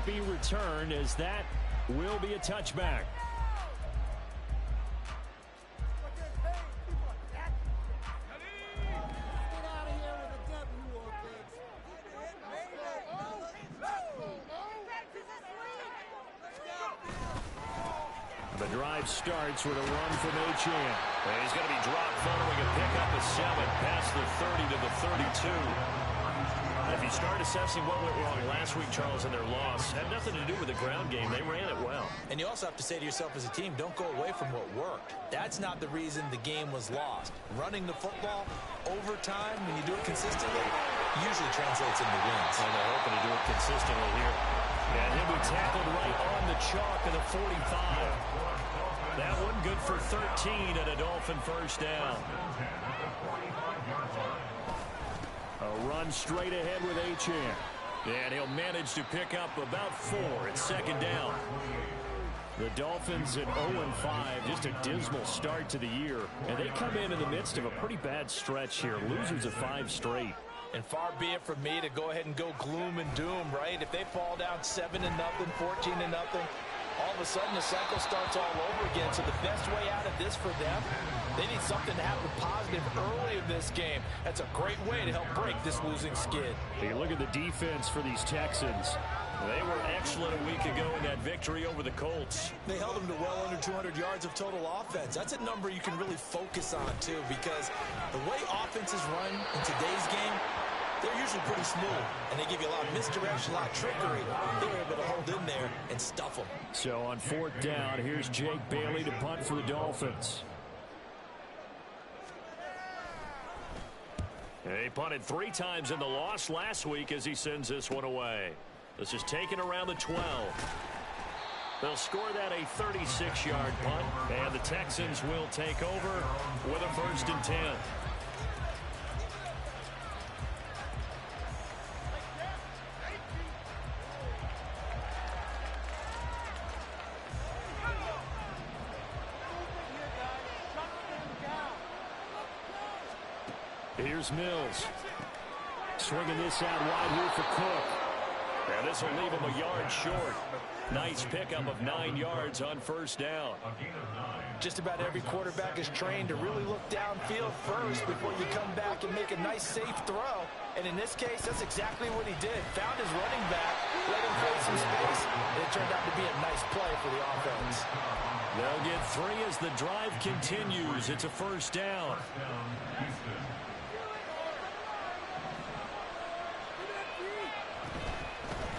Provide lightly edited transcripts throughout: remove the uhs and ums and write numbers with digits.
be returned, as that will be a touchback. The drive starts with a run from Achane. He's going to be dropped following a pickup of 7 past the 30 to the 32. If you start assessing what went wrong last week, Charles, in their loss, had nothing to do with the ground game. They ran it well. And you also have to say to yourself as a team, don't go away from what worked. That's not the reason the game was lost. Running the football over time, when you do it consistently, usually translates into wins. And they're hoping to do it consistently here. And he'll be tackled right on the chalk of the 45. That one good for 13 and a Dolphin first down. A run straight ahead with Achane. And he'll manage to pick up about 4 at second down. The Dolphins at 0-5, just a dismal start to the year. And they come in the midst of a pretty bad stretch here. Losers of 5 straight. And far be it from me to go ahead and go gloom and doom, right? If they fall down 7-0, 14-0, all of a sudden the cycle starts all over again. So the best way out of this for them, they need something to happen positive early in this game. That's a great way to help break this losing skid. You look at the defense for these Texans. They were excellent a week ago in that victory over the Colts. They held them to well under 200 yards of total offense. That's a number you can really focus on, too, because the way offenses run in today's game, they're usually pretty smooth, and they give you a lot of misdirection, a lot of trickery. They were able to hold in there and stuff them. So on 4th down, here's Jake Bailey to punt for the Dolphins. He punted 3 times in the loss last week as he sends this one away. This is taken around the 12. They'll score that a 36-yard punt, and the Texans will take over with a 1st and 10. Here's Mills. Swinging this out wide here for Cook. And this will leave him a yard short. Nice pickup of 9 yards on 1st down. Just about every quarterback is trained to really look downfield first before you come back and make a nice, safe throw. And in this case, that's exactly what he did. Found his running back, let him create some space, and it turned out to be a nice play for the offense. They'll get 3 as the drive continues. It's a 1st down.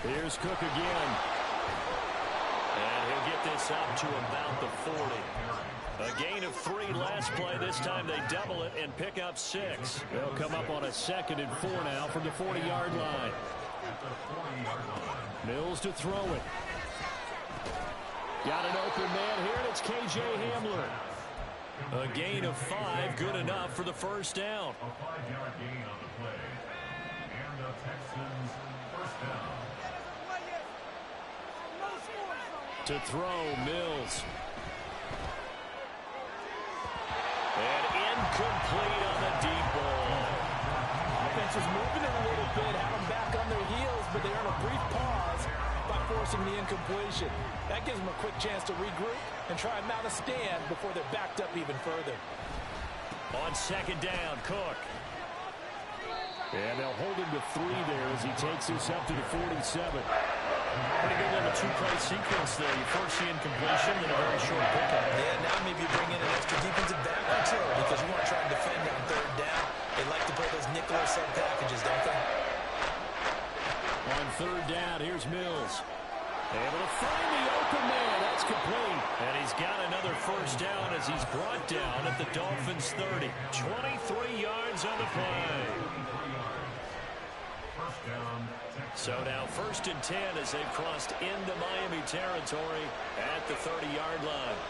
Here's Cook again. And he'll get this up to about the 40. A gain of 3 last play. This time they double it and pick up 6. They'll come up on a 2nd and 4 now from the 40-yard line. Mills to throw it. Got an open man here, and it's K.J. Hamler. A gain of 5, good enough for the 1st down. A 5-yard gain on the play. And the Texans' 1st down. To throw, Mills. And incomplete on the deep ball. Offense was moving it a little bit, had them back on their heels, but they earn a brief pause by forcing the incompletion. That gives them a quick chance to regroup and try and mount a stand before they're backed up even further. On 2nd down, Cook. And they'll hold him to 3 there as he takes this up to the 47. Pretty good little 2-play sequence there. You force the incompletion and a very short pickup. Yeah, now maybe you bring in an extra defensive back or 2 because you want to try and defend on 3rd down. They like to play those nickel or sub packages, don't they? On 3rd down, here's Mills. Able to find the open man. That's complete. And he's got another 1st down as he's brought down at the Dolphins' 30. 23 yards on the play. So now 1st and 10 as they've crossed into Miami territory at the 30-yard line.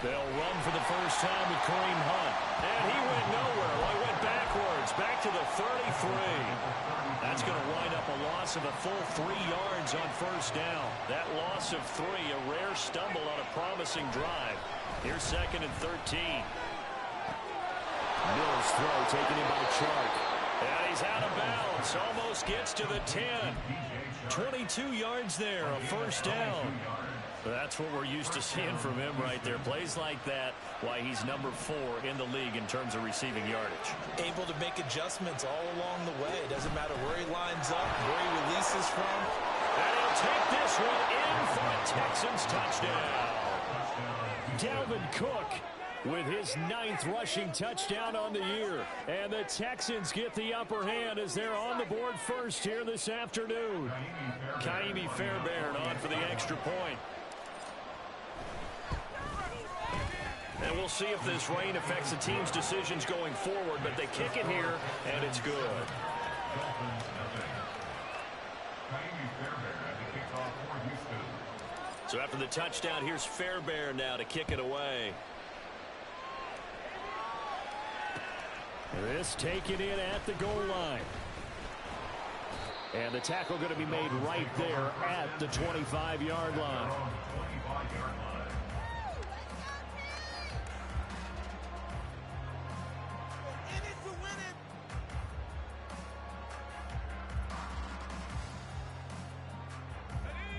They'll run for the first time with Kareem Hunt. And he went nowhere. Well, he went backwards, back to the 33. That's going to wind up a loss of a full 3 yards on 1st down. That loss of 3, a rare stumble on a promising drive. Here's 2nd and 13. Mills throw taken in by Chark. And he's out of bounds. Almost gets to the 10. 22 yards there, a first down. That's what we're used to seeing from him right there. Plays like that, why he's number 4 in the league in terms of receiving yardage. Able to make adjustments all along the way. Doesn't matter where he lines up, where he releases from. And he'll take this one in for a Texans touchdown. Dalvin Cook with his 9th rushing touchdown on the year. And the Texans get the upper hand as they're on the board first here this afternoon. Kaimi Fairbairn on for the extra point. And we'll see if this rain affects the team's decisions going forward, but they kick it here, and it's good. So after the touchdown, here's Fairbairn now to kick it away. This taken in at the goal line. And the tackle going to be made right there at the 25-yard line.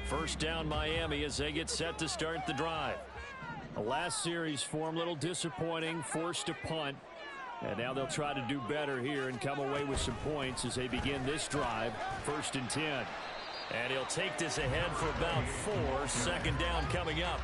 First down Miami as they get set to start the drive. The last series form a little disappointing, forced to punt. And now they'll try to do better here and come away with some points as they begin this drive. 1st and 10. And he'll take this ahead for about 4. Second down coming up.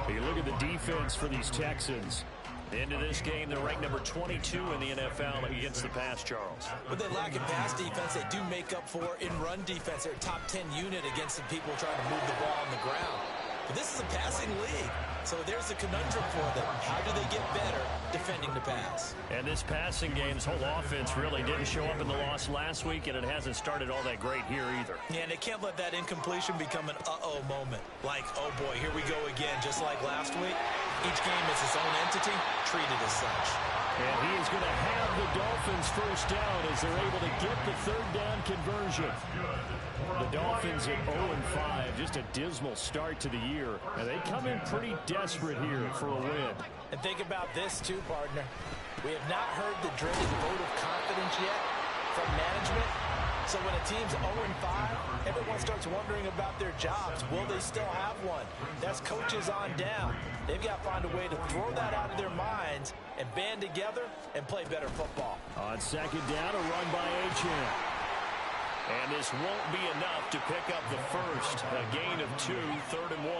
You look at the defense for these Texans. Into this game, they're ranked number 22 in the NFL against the pass, Charles. What they lack in pass defense, they do make up for in run defense. They're a top 10 unit against the people trying to move the ball on the ground. But this is a passing league, so there's a conundrum for them. How do they get better defending the pass? And this passing game, this whole offense really didn't show up in the loss last week, and it hasn't started all that great here either. Yeah, and they can't let that incompletion become an uh-oh moment. Like, oh boy, here we go again, just like last week. Each game is its own entity, treated as such. And he is going to have the Dolphins first down as they're able to get the 3rd down conversion. The Dolphins at 0-5, just a dismal start to the year. And they come in pretty desperate here for a win. And think about this too, partner. We have not heard the dreaded vote of confidence yet from management. So when a team's 0-5, everyone starts wondering about their jobs. Will they still have one? That's coaches on down. They've got to find a way to throw that out of their minds and band together and play better football. On second down, a run by Achane. And this won't be enough to pick up the first. A gain of 2, 3rd and 1.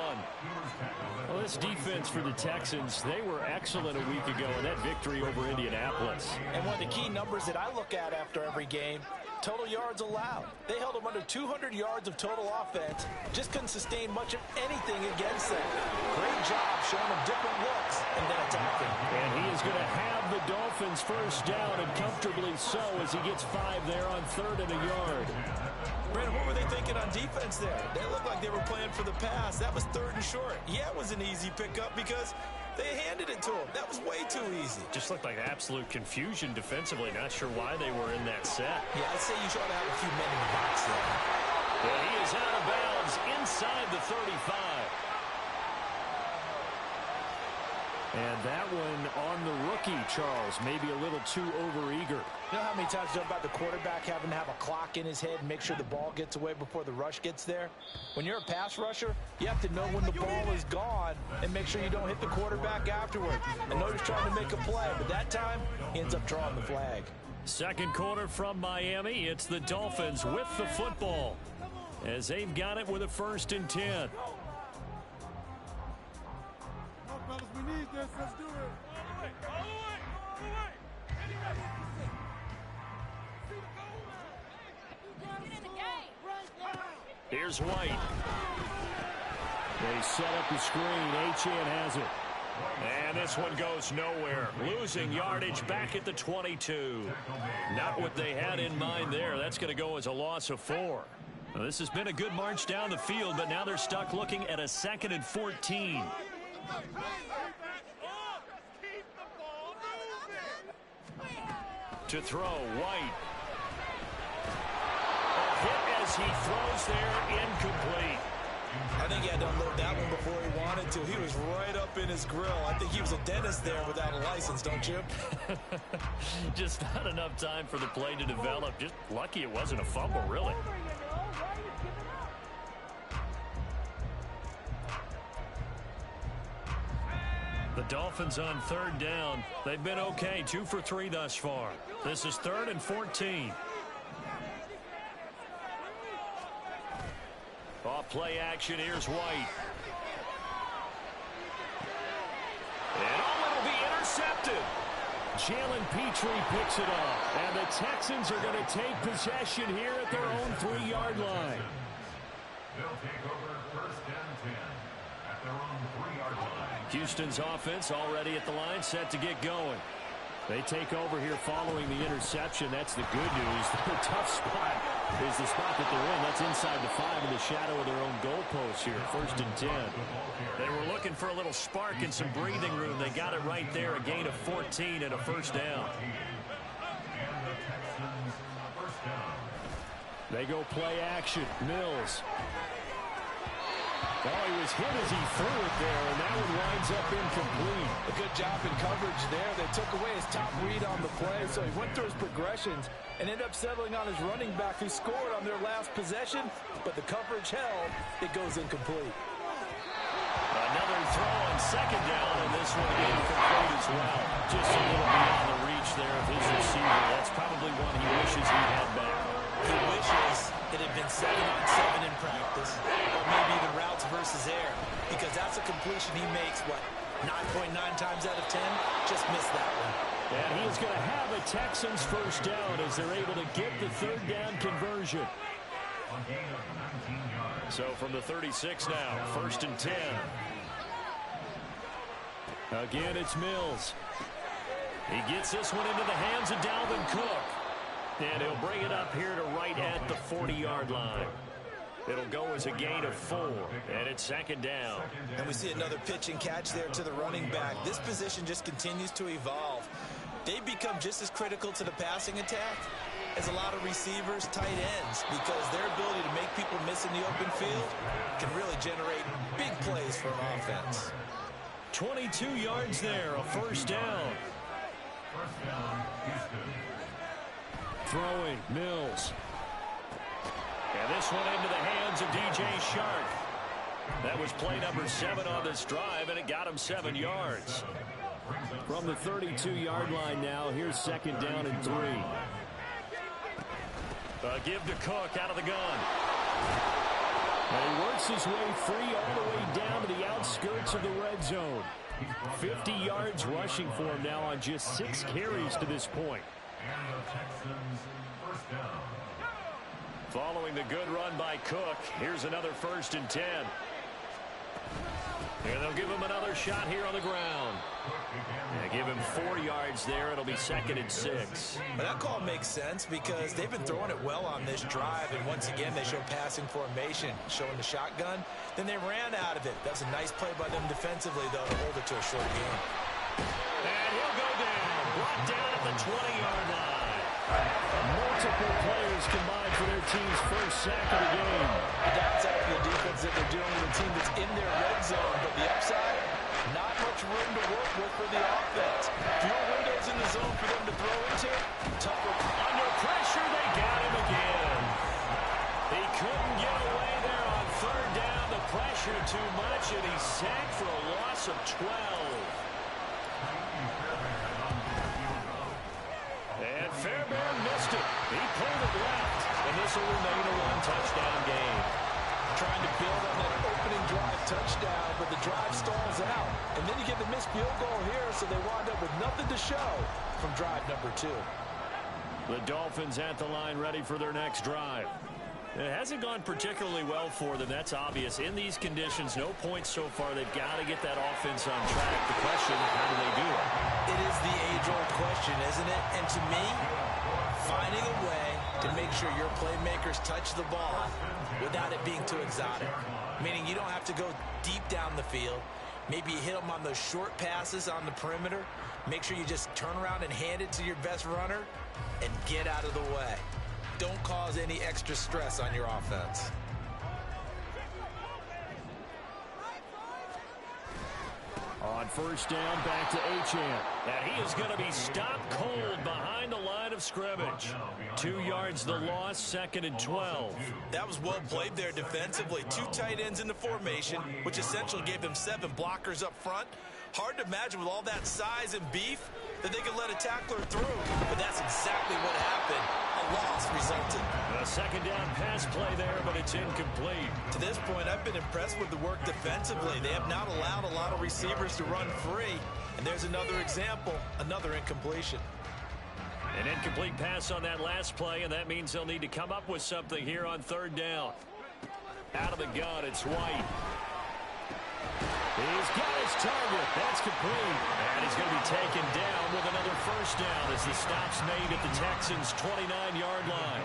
Well, this defense for the Texans, they were excellent a week ago in that victory over Indianapolis. And one of the key numbers that I look at after every game, total yards allowed. They held them under 200 yards of total offense. Just couldn't sustain much of anything against them. Great job showing them different looks and then attacking. And he is going to have the Dolphins first down, and comfortably so, as he gets 5 there on 3rd and a yard. Brandon, what were they thinking on defense there? They looked like they were playing for the pass. That was 3rd and short. Yeah, it was an easy pickup because they handed it to him. That was way too easy. Just looked like absolute confusion defensively. Not sure why they were in that set. Yeah, I'd say you try to have a few men in the box there. Well, he is out of bounds inside the 35. And that one on the rookie, Charles, maybe a little too overeager. You know how many times you know about the quarterback having to have a clock in his head and make sure the ball gets away before the rush gets there? When you're a pass rusher, you have to know when the ball is gone and make sure you don't hit the quarterback afterward. I know he's trying to make a play, but that time he ends up drawing the flag. Second quarter from Miami. It's the Dolphins with the football as they've got it with a 1st and 10. We need this. Let's do it. Here's White. They set up the screen. Achane has it. And this one goes nowhere. Losing yardage back at the 22. Not what they had in mind there. That's going to go as a loss of 4. Well, this has been a good march down the field, but now they're stuck looking at a 2nd and 14. To throw, White. A hit as he throws there, incomplete. I think he had to unload that one before he wanted to. He was right up in his grill. I think he was a dentist there without a license, don't you? Just not enough time for the play to develop. Just lucky it wasn't a fumble, really. Dolphins on third down. They've been okay, 2 for 3 thus far. This is 3rd and 14. Off play action, here's White. And it'll be intercepted. Jalen Petrie picks it up. And the Texans are going to take possession here at their own 3-yard line. They'll take over 1st and 10 at their own 3-yard line. Houston's offense already at the line, set to get going. They take over here following the interception. That's the good news. The tough spot is the spot that they're in. That's inside the 5 in the shadow of their own goalpost here. 1st and 10. They were looking for a little spark and some breathing room. They got it right there. A gain of 14 and a 1st down. And the Texans, 1st down. They go play action. Mills. Oh, he was hit as he threw it there, and that one winds up incomplete. A good job in coverage there. They took away his top read on the play, so he went through his progressions and ended up settling on his running back who scored on their last possession, but the coverage held. It goes incomplete. Another throw on 2nd down, and this one incomplete as well. Just a little beyond the reach there of his receiver. That's probably one he wishes he had back. He wishes it had been 7-on-7 in practice, or maybe even routes versus air, because that's a completion he makes, 9.9 times out of 10? Just missed that one. And he is going to have a Texans 1st down as they're able to get the 3rd down conversion. A gain of 19 yards. So from the 36 now, 1st and 10. Again, it's Mills. He gets this one into the hands of Dalvin Cook. And he'll bring it up here to right at the 40-yard line. It'll go as a gain of 4, and it's 2nd down. And we see another pitch and catch there to the running back. This position just continues to evolve. They become just as critical to the passing attack as a lot of receivers, tight ends, because their ability to make people miss in the open field can really generate big plays for an offense. 22 yards there, a 1st down. 1st down, Houston. Throwing, Mills. And this one into the hands of DJ Shark. That was play number 7 on this drive, and it got him 7 yards. From the 32-yard line now, here's 2nd down and 3. Give to Cook out of the gun. And he works his way free all the way down to the outskirts of the red zone. 50 yards rushing for him now on just 6 carries to this point. And the Texans, 1st down. Following the good run by Cook, here's another 1st and 10. And they'll give him another shot here on the ground. They give him 4 yards there. It'll be 2nd and 6. But that call makes sense because they've been throwing it well on this drive, and once again they show passing formation, showing the shotgun. Then they ran out of it. That was a nice play by them defensively, though, to hold it to a short game. And he'll go down, brought down at the 20-yard line. Multiple players combined for their team's 1st sack of the game. The downside for the defense that they're dealing with a team that's in their red zone, but the upside, not much room to work with for the offense. Fewer windows in the zone for them to throw into. Tougher. Under pressure, they got him again. He couldn't get away there on 3rd down. The pressure too much, and he's sacked for a loss of 12. And Fairbairn missed it. He pulled it left, and this will remain a 1-touchdown game. Trying to build on that opening drive touchdown, but the drive stalls out. And then you get the missed field goal here, so they wind up with nothing to show from drive number 2. The Dolphins at the line ready for their next drive. It hasn't gone particularly well for them. That's obvious. In these conditions, no points so far. They've got to get that offense on track. The question, how do they do it? It is the age-old question, isn't it? And to me, finding a way to make sure your playmakers touch the ball without it being too exotic. Meaning you don't have to go deep down the field. Maybe you hit them on those short passes on the perimeter. Make sure you just turn around and hand it to your best runner and get out of the way. Don't cause any extra stress on your offense. On 1st down, back to Achane. And he is going to be stopped cold behind the line of scrimmage. 2 yards the loss, 2nd and 12. That was well played there defensively. 2 tight ends in the formation, which essentially gave them 7 blockers up front. Hard to imagine with all that size and beef that they could let a tackler through. But that's exactly what happened. A loss resulted. A second down pass play there, but it's incomplete. To this point, I've been impressed with the work defensively. They have not allowed a lot of receivers to run free. And there's another example, another incompletion. An incomplete pass on that last play, and that means they'll need to come up with something here on third down. Out of the gun, it's White. He's got his target. That's complete. And he's going to be taken down with another first down as the stop's made at the Texans' 29-yard line.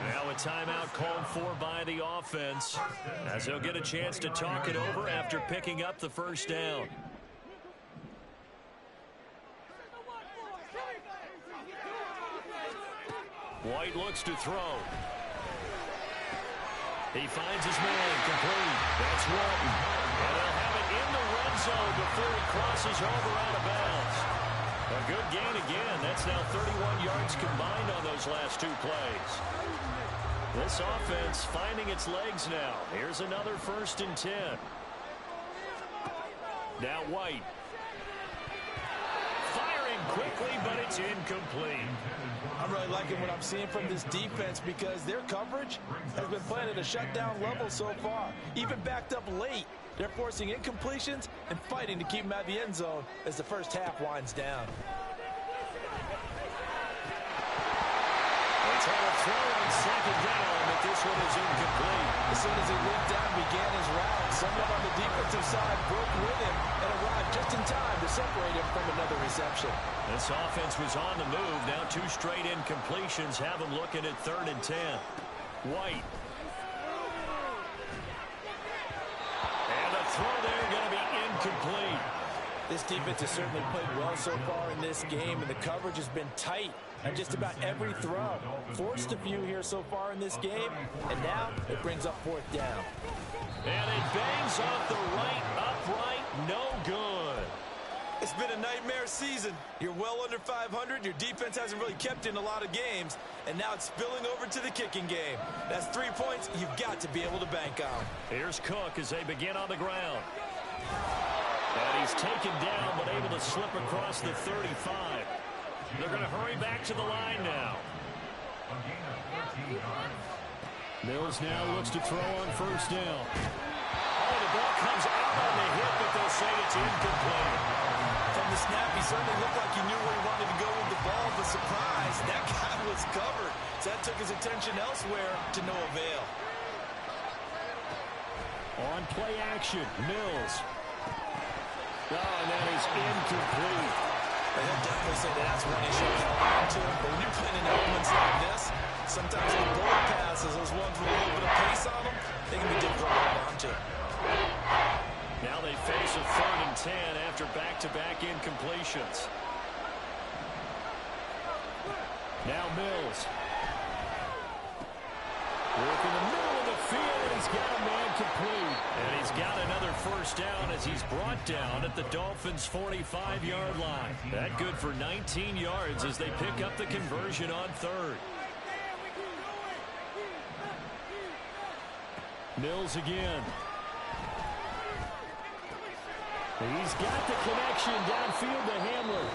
Now a timeout called for by the offense as they'll get a chance to talk it over after picking up the first down. White looks to throw. He finds his man complete. That's Walton. And they'll have it in the red zone before he crosses over out of bounds. A good gain again. That's now 31 yards combined on those last two plays. This offense finding its legs now. Here's another 1st and 10. Now White. Firing quickly, but it's incomplete. I'm really liking what I'm seeing from this defense because their coverage has been playing at a shutdown level so far. Even backed up late, they're forcing incompletions and fighting to keep them out of the end zone as the first half winds down. It's on a throw on second down, but this one is incomplete. As soon as he leaped down and began his route, someone on the defensive side broke with him and arrived just in time to separate him from another reception. This offense was on the move. Now 2 straight incompletions have them looking at 3rd and 10. White. And the throw there going to be incomplete. This defense has certainly played well so far in this game, and the coverage has been tight on just about every throw. Forced a few here so far in this game, and now it brings up 4th down. And it bangs off the right upright. No good. It's been a nightmare season. You're well under 500. Your defense hasn't really kept in a lot of games, and now it's spilling over to the kicking game. That's 3 points you've got to be able to bank on. Here's Cook as they begin on the ground. And he's taken down, but able to slip across the 35. They're going to hurry back to the line now. Mills now looks to throw on 1st down. Oh, the ball comes out on the hit, but they'll say it's incomplete. From the snap, he certainly looked like he knew where he wanted to go with the ball. The surprise, that guy was covered. So that took his attention elsewhere to no avail. On play action, Mills. Oh, and that is incomplete. He'll definitely say that that's one issue he held on to. But when you're playing in elements like this, sometimes the bullet passes, those ones with a little bit of pace on them, they can be difficult to hold on to. Now they face a 3rd and 10 after back-to-back incompletions. Now Mills. Working the middle of the field, and he's got a man complete. And he's got another 1st down as he's brought down at the Dolphins' 45-yard line. That good for 19 yards as they pick up the conversion on 3rd. Mills again. He's got the connection downfield to Hamler.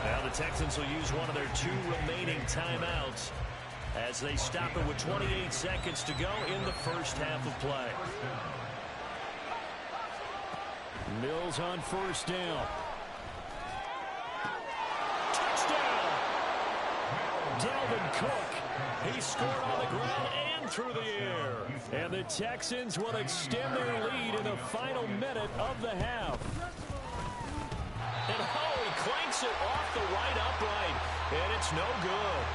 Now the Texans will use one of their 2 remaining timeouts as they stop it with 28 seconds to go in the first half of play. Mills on 1st down. Touchdown! Dalvin Cook. He scored on the ground and through the air. And the Texans will extend their lead in the final minute of the half. And oh, he clanks it off the right upright. And it's no good.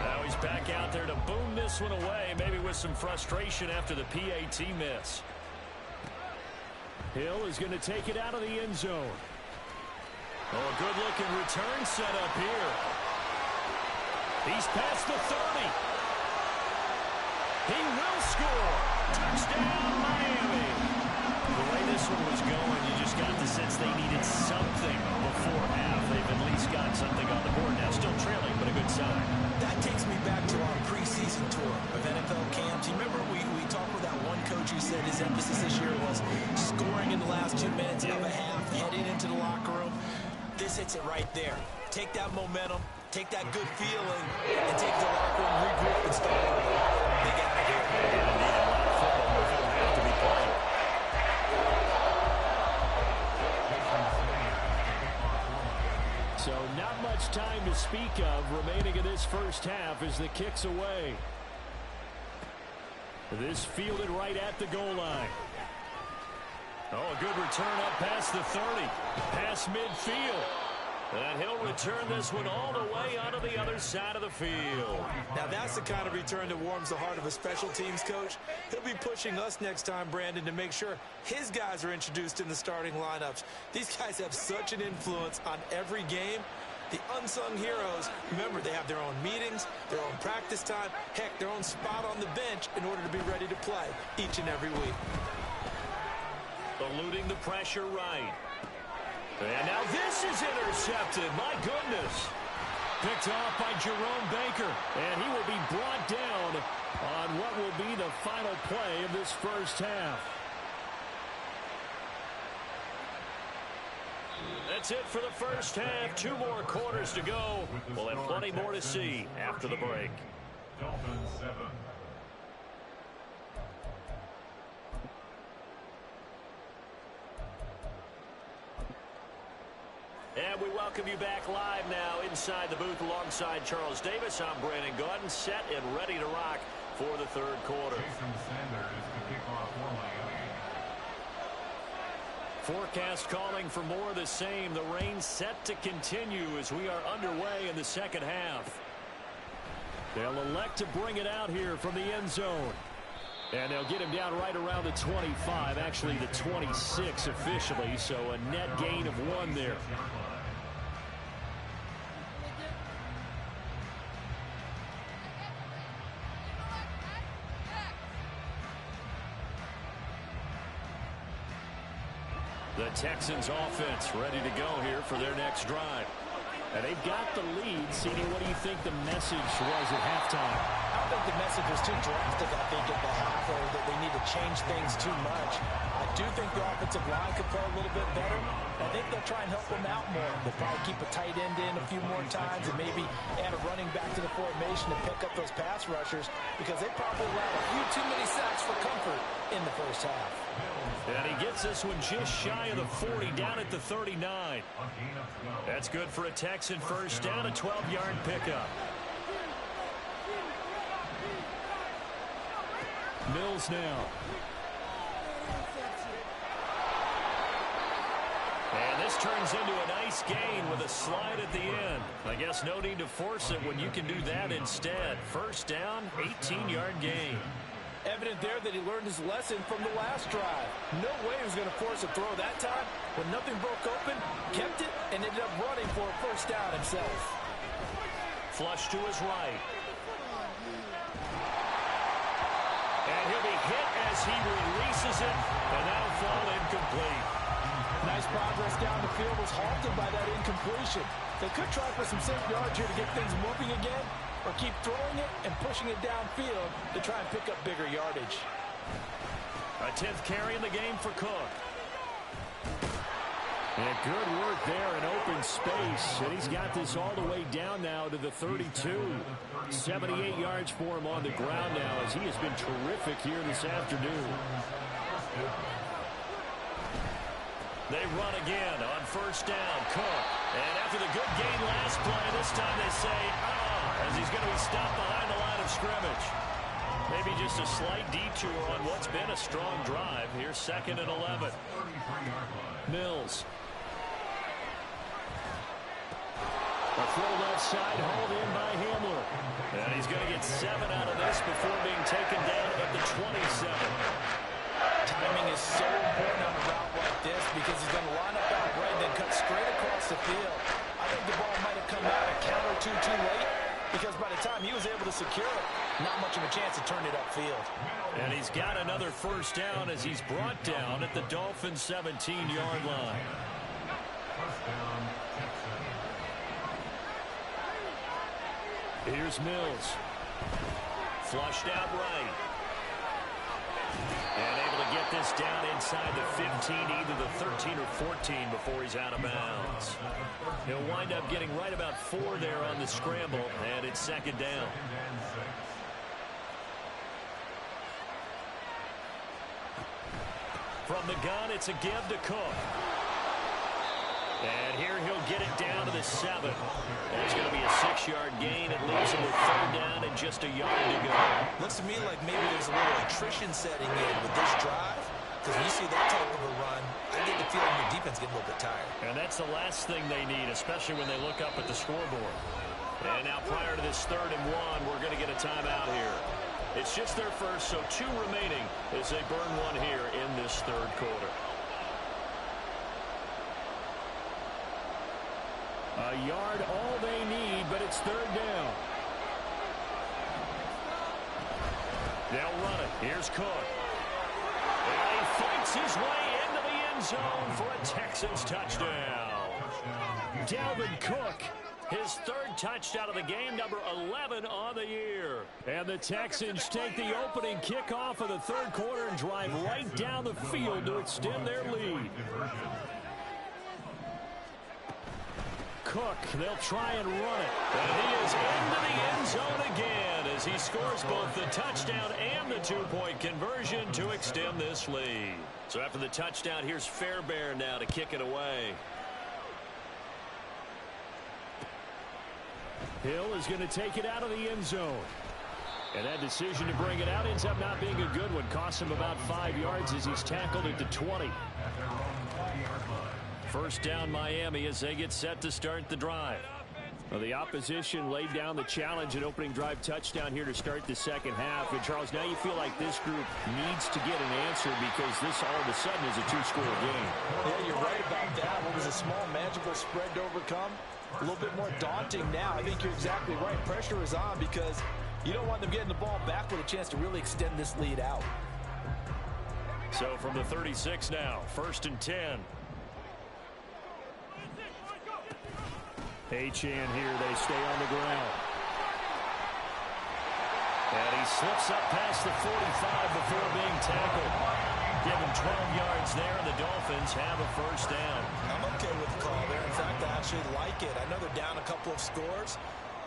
Now he's back out there to boom this one away, maybe with some frustration after the PAT miss. Hill is going to take it out of the end zone. Oh, a good-looking return set up here. He's past the 30. He will score. Touchdown, Miami. The way this one was going, you just got the sense they needed something before half. They've at least got something on the board now. Still trailing, but a good sign. That takes me back to our preseason tour of NFL camps. You remember we talked with coach who said his emphasis this year was scoring in the last 2 minutes of a half, heading into the locker room. This hits it right there. Take that momentum, take that good feeling, and take the locker room, regroup, and start over. They got it here. Indeed, a lot of football is going to have to be played. So not much time to speak of remaining in this first half as the kick's away. This fielded right at the goal line. Oh, a good return up past the 30. Past midfield. And he'll return this one all the way onto the other side of the field. Now that's the kind of return that warms the heart of a special teams coach. He'll be pushing us next time, Brandon, to make sure his guys are introduced in the starting lineups. These guys have such an influence on every game. The unsung heroes, remember, they have their own meetings, their own practice time, heck, their own spot on the bench in order to be ready to play each and every week. Eluding the pressure right. And now this is intercepted. My goodness. Picked off by Jerome Baker. And he will be brought down on what will be the final play of this first half. That's it for the first half. 2 more quarters to go. We'll have plenty more to see after the break. Dolphins 7. And we welcome you back live now inside the booth alongside Charles Davis. I'm Brandon Gaudin, set and ready to rock for the third quarter. Jason Sanders is the kickoff for Miami. Forecast calling for more of the same. The rain set to continue as we are underway in the second half. They'll elect to bring it out here from the end zone. And they'll get him down right around the 25, actually the 26 officially, so a net gain of 1 there. The Texans offense ready to go here for their next drive. And they've got the lead. CD, what do you think the message was at halftime? I don't think the message was too drastic, I think, at the half, or that they need to change things too much. I do think the offensive line could play a little bit better. I think they'll try and help them out more. They'll probably keep a tight end in a few more times and maybe add a running back to the formation to pick up those pass rushers, because they probably allowed a few too many sacks for comfort in the first half. And he gets this one just shy of the 40, down at the 39. That's good for a Texan first down, a 12-yard pickup. Mills now. And this turns into a nice gain with a slide at the end. I guess no need to force it when you can do that instead. First down, 18-yard gain. Evident there that he learned his lesson from the last drive. No way he was going to force a throw that time. When nothing broke open, kept it, and ended up running for a first down himself. Flush to his right. And he'll be hit as he releases it, and that'll fall incomplete. Nice progress down the field, was halted by that incompletion. They could try for some safe yards here to get things moving again, or keep throwing it and pushing it downfield to try and pick up bigger yardage. A 10th carry in the game for Cook. And good work there in open space. And he's got this all the way down now to the 32. 78 yards for him on the ground now, as he has been terrific here this afternoon. They run again on first down. Cook. And after the good gain last play, this time they say, as he's going to be stopped behind the line of scrimmage. Maybe just a slight detour on what's been a strong drive. Here's 2nd and 11. Mills. A throw left side, hauled in by Hamler. And he's going to get 7 out of this before being taken down at the 27. Timing is so important on a route like this, because he's going to line up out right and then cut straight across the field. I think the ball might have come out a count or two too late, because by the time he was able to secure it, not much of a chance to turn it upfield. And he's got another first down as he's brought down at the Dolphins' 17-yard line. Here's Mills. Flushed out right. And able to get this down inside the 15, either the 13 or 14 before he's out of bounds. He'll wind up getting right about 4 there on the scramble, and it's second down. From the gun, it's a give to Cook. And here he'll get it down to the 7. That's going to be a 6-yard gain. It leaves him with 3rd down and just a yard to go. Looks to me like maybe there's a little attrition setting in with this drive. Because when you see that type of a run, I get the feeling your defense getting a little bit tired. And that's the last thing they need, especially when they look up at the scoreboard. And now prior to this 3rd and 1, we're going to get a timeout here. It's just their first, so 2 remaining as they burn one here in this 3rd quarter. A yard all they need, but it's 3rd down. They'll run it. Here's Cook. And he fights his way into the end zone for a Texans touchdown. Dalvin Cook, his 3rd touchdown of the game, number 11 on the year. And the Texans take the opening kickoff of the 3rd quarter and drive right down the field to extend their lead. Cook, they'll try and run it. And he is into the end zone again as he scores both the touchdown and the 2-point conversion to extend this lead. So after the touchdown, here's Fairbairn now to kick it away. Hill is going to take it out of the end zone. And that decision to bring it out ends up not being a good one. Costs him about 5 yards as he's tackled at the 20. First down Miami as they get set to start the drive. Well, the opposition laid down the challenge and opening drive touchdown here to start the second half. And Charles, now you feel like this group needs to get an answer because this all of a sudden is a 2-score game. Yeah, you're right about that. What was a small magical spread to overcome? A little bit more daunting now. I think you're exactly right. Pressure is on because you don't want them getting the ball back with a chance to really extend this lead out. So from the 36 now, 1st and 10. Achane here, they stay on the ground. And he slips up past the 45 before being tackled. Give him 12 yards there, and the Dolphins have a 1st down. I'm okay with the call there. In fact, I actually like it. I know they're down a couple of scores,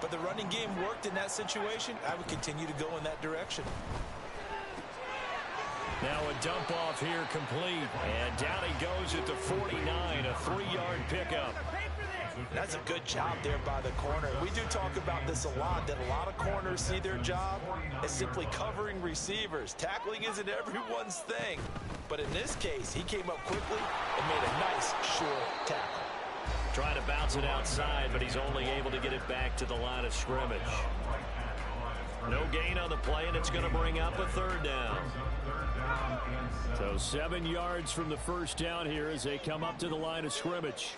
but the running game worked in that situation. I would continue to go in that direction. Now a dump off here complete. And down he goes at the 49, a 3-yard pickup. That's a good job there by the corner. We do talk about this a lot, that a lot of corners see their job as simply covering receivers. Tackling isn't everyone's thing. But in this case, he came up quickly and made a nice, short tackle. Trying to bounce it outside, but he's only able to get it back to the line of scrimmage. No gain on the play, and it's going to bring up a 3rd down. So 7 yards from the 1st down here as they come up to the line of scrimmage.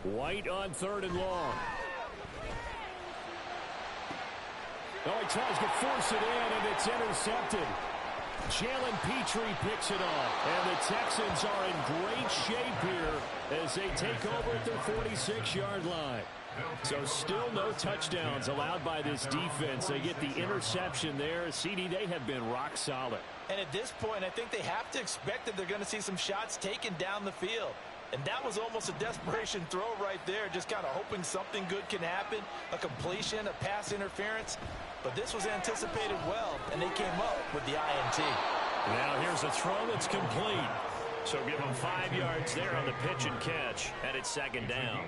White on 3rd and long. Oh, he tries to force it in, and it's intercepted. Jalen Petrie picks it off. And the Texans are in great shape here as they take over at their 46-yard line. So still no touchdowns allowed by this defense. They get the interception there. CD, they have been rock solid. And at this point, I think they have to expect that they're going to see some shots taken down the field. And that was almost a desperation throw right there, just kind of hoping something good can happen, a completion, a pass interference. But this was anticipated well, and they came up with the INT. Now here's a throw that's complete. So give them 5 yards there on the pitch and catch, and it's 2nd down.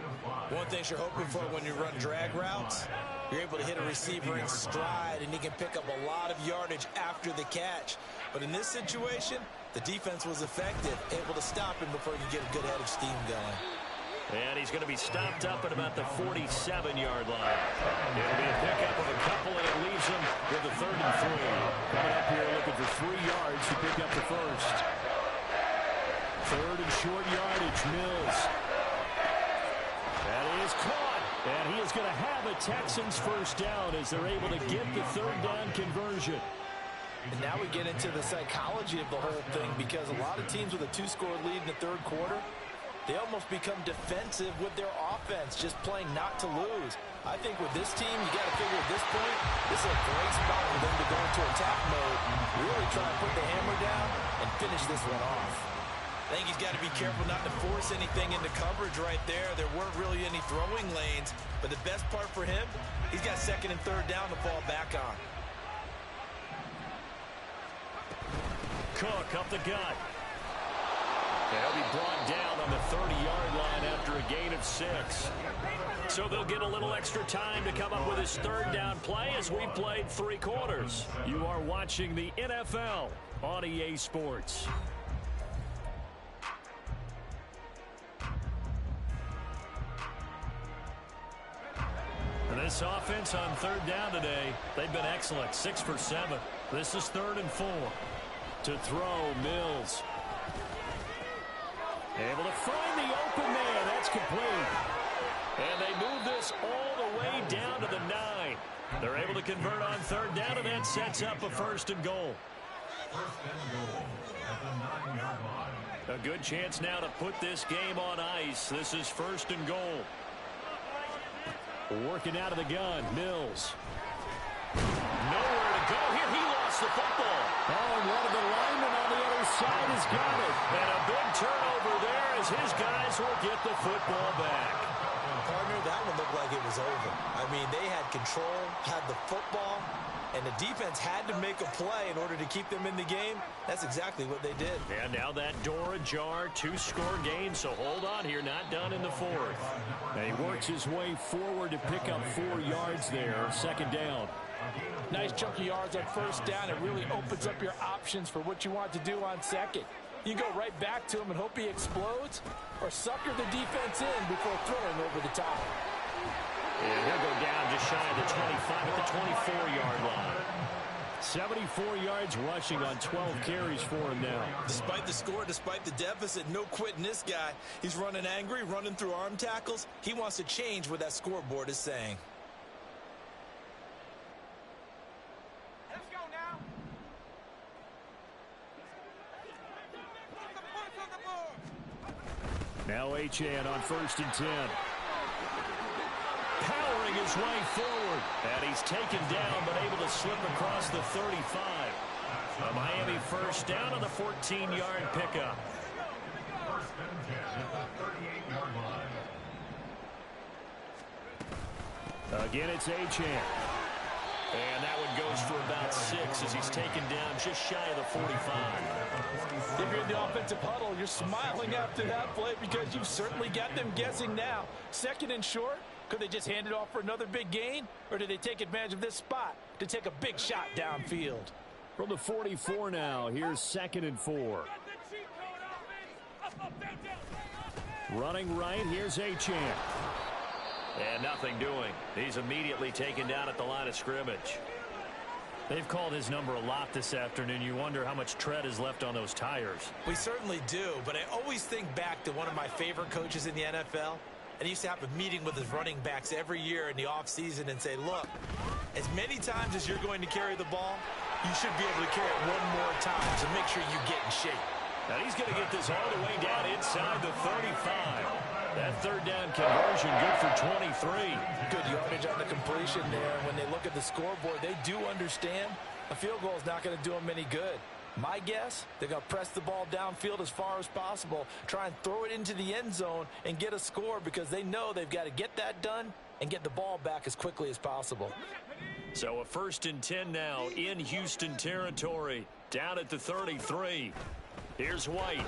One thing you're hoping for when you run drag routes, you're able to hit a receiver in stride, and he can pick up a lot of yardage after the catch. But in this situation, the defense was effective, able to stop him before he could get a good head of steam going. And he's going to be stopped up at about the 47-yard line. It'll be a pickup of a couple, and it leaves him with a 3rd and 3. Coming up here looking for 3 yards to pick up the 1st. 3rd and short yardage, Mills. That is caught. And he is going to have a Texans 1st down as they're able to get the 3rd down conversion. And now we get into the psychology of the whole thing, because a lot of teams with a 2-score lead in the 3rd quarter, they almost become defensive with their offense, just playing not to lose. I think with this team, you got to figure at this point, This is a great spot for them to go into attack mode, really try to put the hammer down and finish this one off. I think he's got to be careful not to force anything into coverage right there. There weren't really any throwing lanes, but the best part for him, he's got second and third down to fall back on. Cook up the gut. He'll be brought down on the 30-yard line after a gain of 6. So they'll get a little extra time to come up with his third down play as we played 3 quarters. You are watching the NFL on EA Sports. And this offense on third down today, they've been excellent. 6 for 7. This is 3rd and 4. To throw, Mills. Able to find the open man. That's complete. And they move this all the way down to the 9. They're able to convert on third down, and that sets up a 1st and goal. 1st and goal at the 9-yard line. A good chance now to put this game on ice. This is 1st and goal. Working out of the gun, Mills. Nowhere to go here. He lost the football. Oh, and one of the linemen on the other side has got it. And a big turnover there as his guys will get the football back. Partner, that one looked like it was over. I mean, they had control, had the football, and the defense had to make a play in order to keep them in the game. That's exactly what they did. And now that door ajar, 2-score game, so hold on here, not done in the 4th. And he works his way forward to pick up 4 yards there, 2nd down. Nice chunk of yards on 1st down. It really opens up your options for what you want to do on 2nd. You go right back to him and hope he explodes, or sucker the defense in before throwing over the top. And he'll go down just shy of the 25 at the 24-yard line. 74 yards rushing on 12 carries for him now. Despite the score, despite the deficit, no quitting this guy. He's running angry, running through arm tackles. He wants to change what that scoreboard is saying. Let's go now. Now Achane on 1st and 10. Powering his way forward. And he's taken down but able to slip across the 35. A Miami 1st down on the 14-yard pickup. 1st and 10 at the 38-yard line. Again, it's Achane. And that one goes for about 6 as he's taken down just shy of the 45. If you're in the offensive huddle, you're smiling after that play because you've certainly got them guessing now. 2nd and short. Could they just hand it off for another big gain? Or do they take advantage of this spot to take a big shot downfield? From the 44 now, here's 2nd and 4. Running right, here's Achane. And nothing doing. He's immediately taken down at the line of scrimmage. They've called his number a lot this afternoon. You wonder how much tread is left on those tires. We certainly do, but I always think back to one of my favorite coaches in the NFL. And he used to have a meeting with his running backs every year in the offseason and say, look, as many times as you're going to carry the ball, you should be able to carry it one more time to make sure you get in shape. Now he's going to get this all the way down inside the 35. That 3rd down conversion good for 23. Good yardage on the completion there. When they look at the scoreboard, they do understand a field goal is not going to do them any good. My guess, they're going to press the ball downfield as far as possible, try and throw it into the end zone and get a score because they know they've got to get that done and get the ball back as quickly as possible. So a 1st and 10 now in Houston territory, down at the 33. Here's White.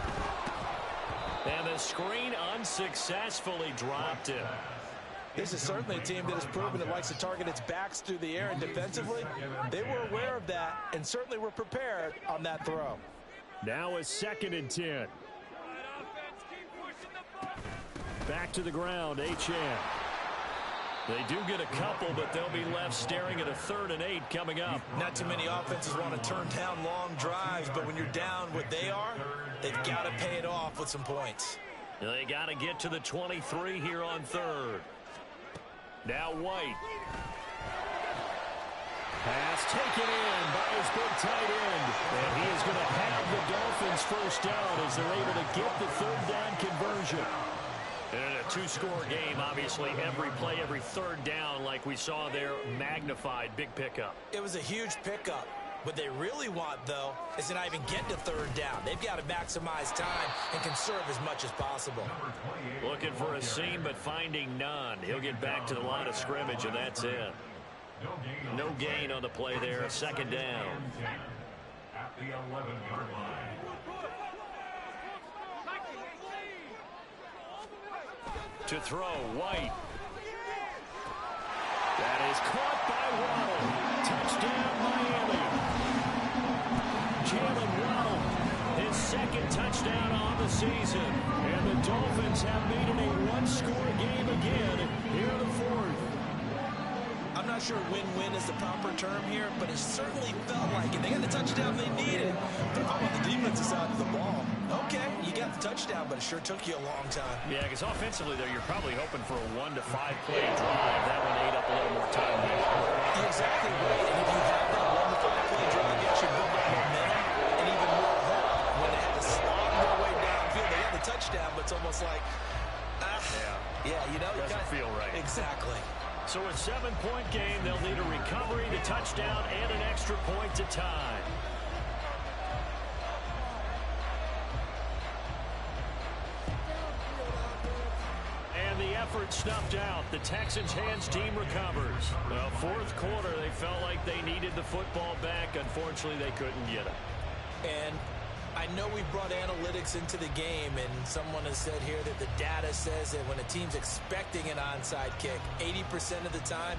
And the screen unsuccessfully dropped him. This is certainly a team that has proven it likes to target its backs through the air, and defensively, they were aware of that and certainly were prepared on that throw. Now a 2nd and 10. Back to the ground, Achane. They do get a couple, but they'll be left staring at a 3rd and 8 coming up. Not too many offenses want to turn down long drives, but when you're down what they are, they've got to pay it off with some points. They got to get to the 23 here on 3rd. Now White. Pass taken in by his big tight end. And he is going to have the Dolphins 1st down as they're able to get the 3rd down conversion. And in a two-score game, obviously, every play, every third down, like we saw there, magnified. Big pickup. It was a huge pickup. What they really want, though, is to not even get to third down. They've got to maximize time and conserve as much as possible. Looking for a seam, but finding none. He'll get back to the line of scrimmage, and that's it. No gain on the play there. Second down. At the 11-yard line. To throw, White. That is caught by Waddle. Touchdown, Miami. Jalen Waddle, his second touchdown on the season. And the Dolphins have made it a one-score game again here in the fourth. I'm not sure win-win is the proper term here, but it certainly felt like it. They got the touchdown they needed. But how about the defensive side of the ball? Okay, you got the touchdown, but it sure took you a long time. Yeah, because offensively, though, you're probably hoping for a 1 to 5 play drive. That one ate up a little more time. You're exactly right. And if you have that 1 to 5 play drive, you actually build that momentum and even more hope. When they had to slog their way downfield, they got the touchdown, but it's almost like, yeah, you know, doesn't feel right. Exactly. So a 7-point game, they'll need a recovery, the touchdown, and an extra point to tie. And the effort snuffed out. The Texans' hands team recovers. Well, fourth quarter, they felt like they needed the football back. Unfortunately, they couldn't get it. And I know we brought analytics into the game, and someone has said here that the data says that when a team's expecting an onside kick, 80% of the time,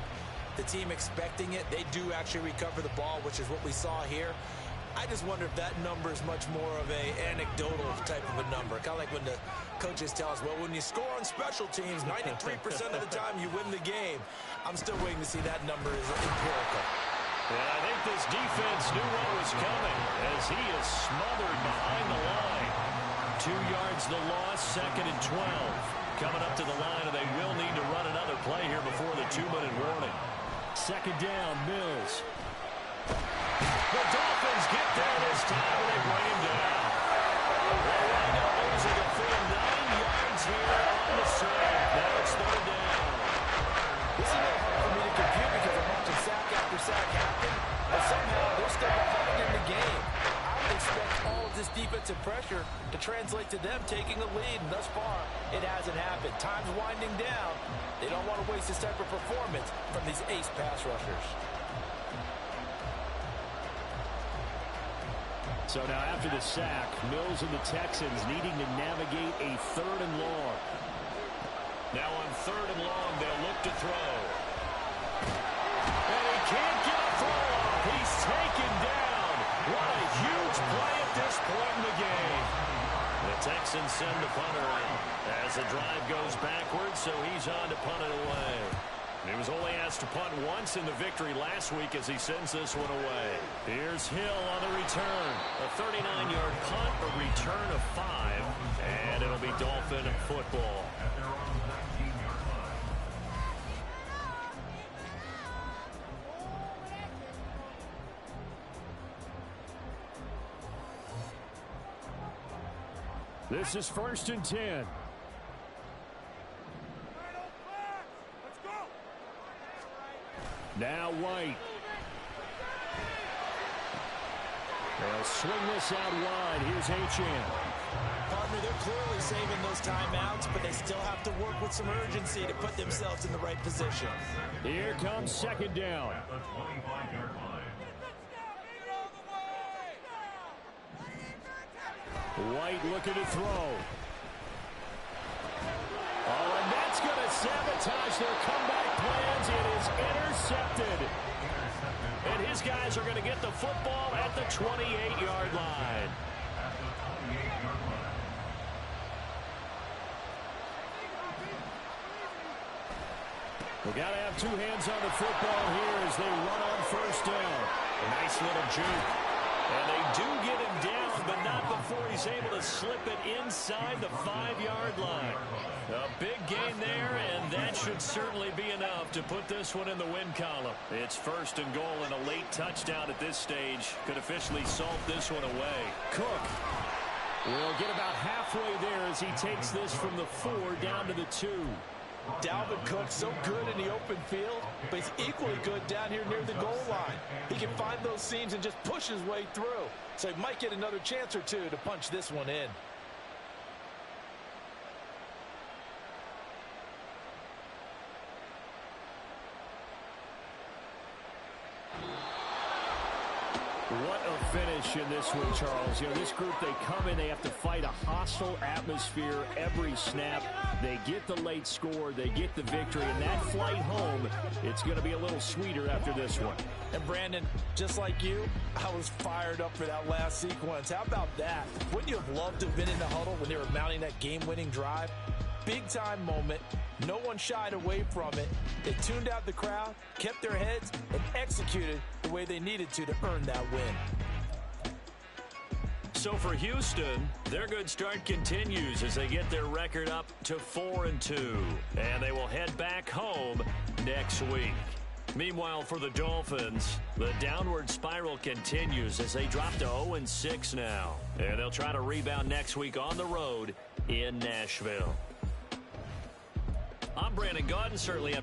the team expecting it, they do actually recover the ball, which is what we saw here. I just wonder if that number is much more of a anecdotal type of a number. Kind of like when the coaches tell us, well, when you score on special teams, 93% of the time you win the game. I'm still waiting to see that number is empirical. And I think this defense knew what was coming as he is smothered behind the line. 2 yards the loss, second and 12. Coming up to the line, and they will need to run another play here before the 2-minute warning. Second down, Mills. The Dolphins get there this time, and they bring him down. They wind up losing a full 9 yards here on the side. Now it's third down. This is hard for me to compute because I'm watching sack after sack happen, but somehow they're still behind in the game. I would expect all of this defensive pressure to translate to them taking a lead, and thus far, it hasn't happened. Time's winding down. They don't want to waste this type of performance from these ace pass rushers. So now after the sack, Mills and the Texans needing to navigate a third and long. Now on third and long, they'll look to throw. And he can't get a throw off. He's taken down. What a huge play at this point in the game. The Texans send the punter in as the drive goes backwards, so he's on to punt it away. He was only asked to punt once in the victory last week as he sends this one away. Here's Hill on the return. A 39-yard punt, a return of 5, and it'll be Dolphin football. This is 1st and 10. Now White. They'll swing this out wide. Here's Achane. Partner, they're clearly saving those timeouts, but they still have to work with some urgency to put themselves in the right position. Here comes second down. At the 25-yard line. White looking to throw. Oh, and that's going to sabotage their comeback plans. It is intercepted. And his guys are going to get the football at the 28-yard line. We got to have two hands on the football here as they run on first down. A nice little juke. And they do get him down, but not before he's able to slip it inside the 5-yard line. A big gain there, and that should certainly be enough to put this one in the win column. It's first and goal, and a late touchdown at this stage could officially salt this one away. Cook. We'll get about halfway there as he takes this from the 4 down to the 2. Dalvin Cook, so good in the open field, but he's equally good down here near the goal line. He can find those seams and just push his way through. So he might get another chance or two to punch this one in. What a finish in this one, Charles. You know, this group, they come in, they have to fight a hostile atmosphere every snap. They get the late score, they get the victory, and that flight home, it's going to be a little sweeter after this one. And Brandon, just like you, I was fired up for that last sequence. How about that? Wouldn't you have loved to have been in the huddle when they were mounting that game-winning drive? Big-time moment. No one shied away from it. They tuned out the crowd, kept their heads, and executed the way they needed to earn that win. So for Houston, their good start continues as they get their record up to 4-2. And they will head back home next week. Meanwhile, for the Dolphins, the downward spiral continues as they drop to 0-6 now. And they'll try to rebound next week on the road in Nashville. I'm Brandon Gaudin, certainly.